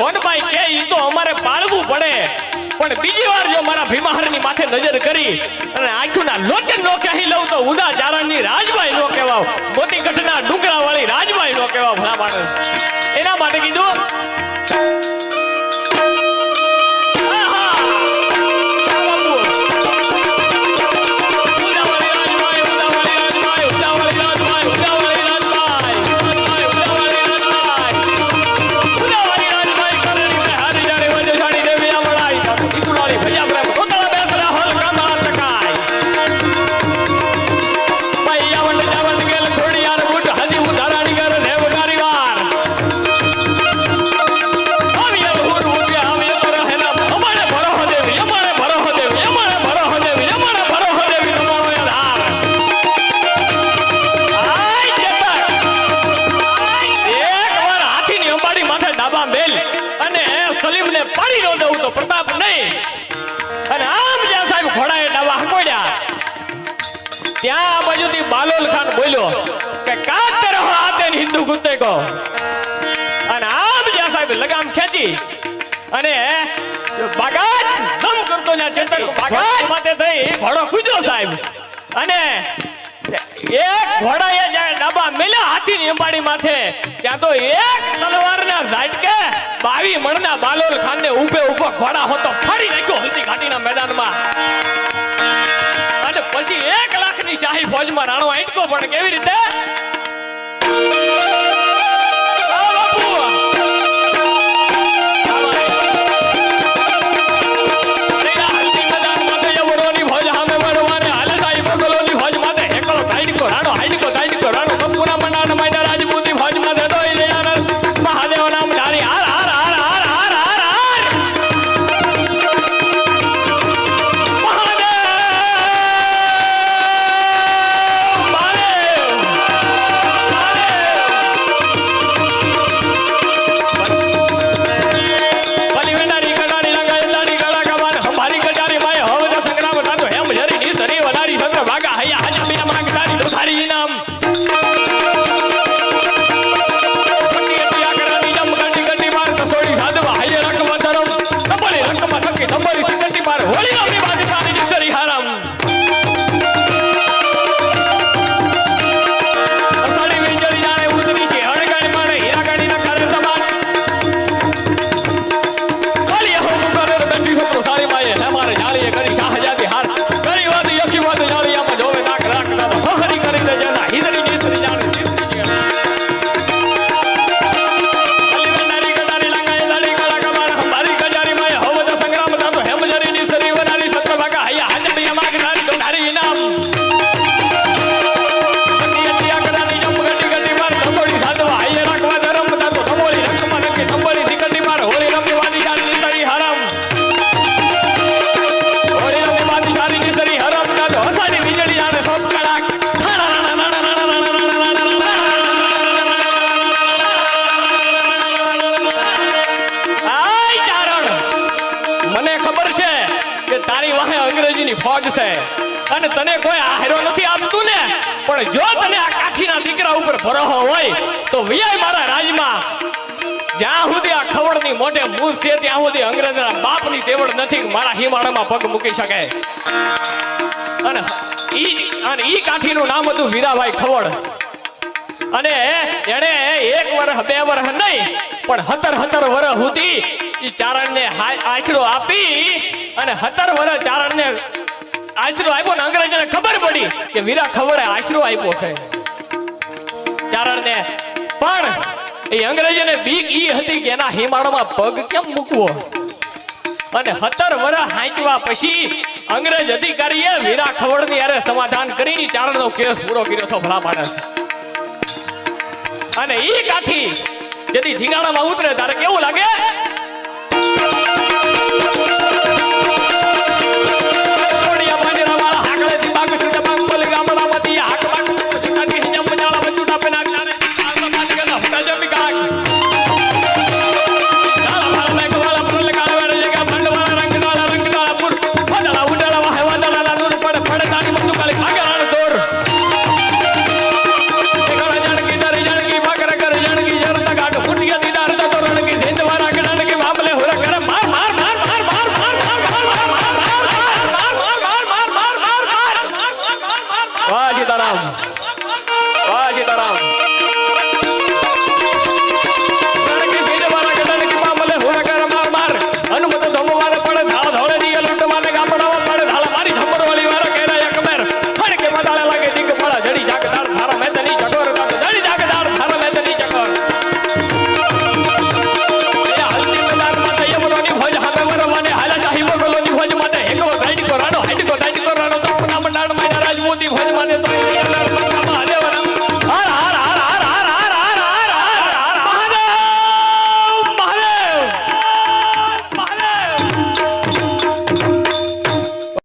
હોનભાઈ કે ઈ તો અમારે પાળવું પડે, પણ બીજી વાર જો મારા ભીમાહરની માથે નજર કરી અને આંખોના લોચન નો કહી લઉં તો ઉદા ચારણની રાજભાઈ નો કહેવાવ, મોટી ગઢના ડુંગરા વાળી રાજભાઈ નો કહેવાવ ભલા માણસ. એના માટે કીધું ત્યાં બાજુથી બાલોલ ખાન બોલ્યો કે કાટ તેરો હાથે હિન્દુ કુત્તે કો, અને આમ જ્યાં સાહેબ લગામ ખેંચી અને બાગાત દમ કરતો ને ચેતક બાગાત માથે થઈ ઘોડો કૂદ્યો સાહેબ, અને એક ઘોડાએ જ્યાં ડાબા મેલ્યા હાથીની અંબાડી માથે ત્યાં તો એક તલવારના ઝાટકે 22 મણના બાલોલ ખાનને ઊભે ઊભો ઘોડા હોતો ફાડી નાખ્યો હલ્દી ઘાટીના મેદાનમાં. અને પછી 1 લાખની શાહી ફોજમાં રાણો આંટકો પણ કેવી રીતે ફોજ છે અને તને કોઈ આહેરો નથી આપતું ને, પણ જો તને આ કાઠીના દીકરા ઉપર ભરોસો હોય તો વિયાય મારા રાજમાં. જ્યાં સુધી આ ખવડની મોઢે મૂછ છે ત્યાં સુધી અંગ્રેજના બાપની તેવડ નથી મારા હિમાળામાં પગ મૂકી શકે. અને ઈ કાઠીનું નામ હતું વીરાભાઈ ખવડ. અને એણે 1 વર્ષ 2 વર્ષ નહીં પણ 17 વર્ષ સુધી ઈ ચારણને આશરો આપી અને 17 વર્ષ ચારણને આશરો આપ્યો ને અંગ્રેજોને ખબર પડી કે વીરા ખવડે આશરો આપ્યો છે ચારણને. પણ એ અંગ્રેજોને બીક ઈ હતી કે એના હિમાળામાં પગ કેમ મૂકવો. અને 17 વર્ષ હાંચવા પછી અંગ્રેજ અધિકારીએ વીરા ખવડની યારે સમાધાન કરીને ચારણનો કેસ પૂરો કર્યો હતો ભલા માણસ. અને ઈ કાઠી જેથી ધીંગાણામાં ઉતરે ત્યારે કેવું લાગે